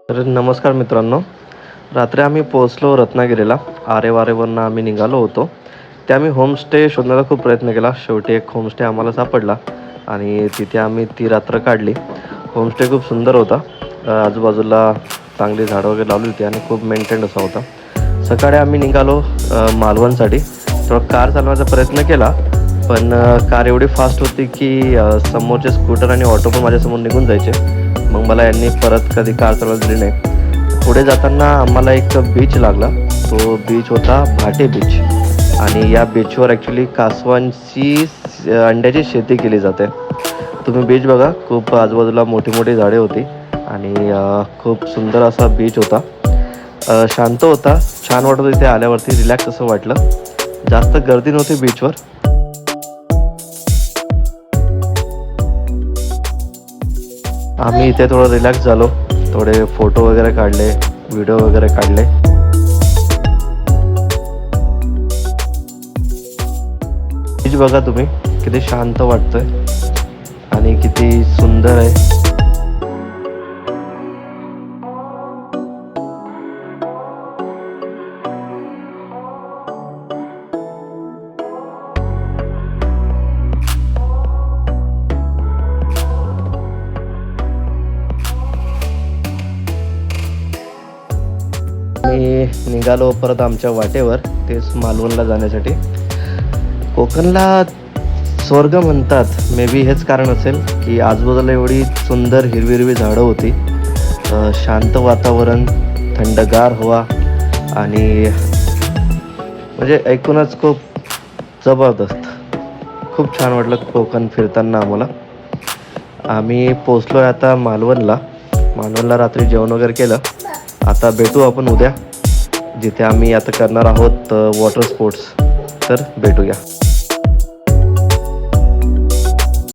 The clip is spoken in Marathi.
तर नमस्कार मित्रांनो. रात्री आम्ही पोहोचलो रत्नागिरीला. आरेवारेवरनं आम्ही निघालो होतो. ते आम्ही होमस्टे शोधण्याचा खूप प्रयत्न केला. शेवटी एक होमस्टे आम्हाला सापडला आणि तिथे आम्ही ती रात्र काढली. होमस्टे खूप सुंदर होता. आजूबाजूला चांगली झाडं वगैरे लावली होती आणि खूप मेंटेन्ड असा होता. सकाळी आम्ही निघालो मालवणसाठी. थोडा कार चालवण्याचा प्रयत्न केला, पण कार एवढी फास्ट होती की समोरचे स्कूटर आणि ऑटो पण माझ्यासमोर निघून जायचे. मग मला यांनी परत कधी कार चालवायला दिली नाही. पुढे जाताना आम्हाला एक बीच लागला. तो बीच होता भाटे बीच आणि या बीचवर ॲक्च्युली कासवांची अंड्याची शेती केली जाते. तुम्ही बीच बघा, खूप आजूबाजूला मोठी मोठी झाडे होती आणि खूप सुंदर असा बीच होता. शांत होता, छान वाटत होतं. इथे आल्यावरती रिलॅक्स असं वाटलं. जास्त गर्दी नव्हती बीचवर. आम्ही इथे थोडं रिलॅक्स झालो. थोडे फोटो वगैरे काढले, व्हिडिओ वगैरे काढले. बीच बघा तुम्ही, किती शांत वाटतंय आणि किती सुंदर आहे. मी निघालो परत आमच्या वाटेवर, तेच मालवणला जाण्यासाठी. कोकणला स्वर्ग म्हणतात. मे बी हेच कारण असेल की आजूबाजूला एवढी सुंदर हिरवी हिरवी झाडं होती, शांत वातावरण, थंडगार हवा आणि म्हणजे ऐकूनच खूप जबरदस्त. खूप छान वाटलं कोकण फिरताना आम्हाला. आम्ही पोचलो आहे आता मालवणला. मालवणला रात्री जेवण वगैरे केलं. आता भेटू आपण उद्या, जिथे आम्ही आता करणार आहोत वॉटर स्पोर्ट्स. तर भेटूया.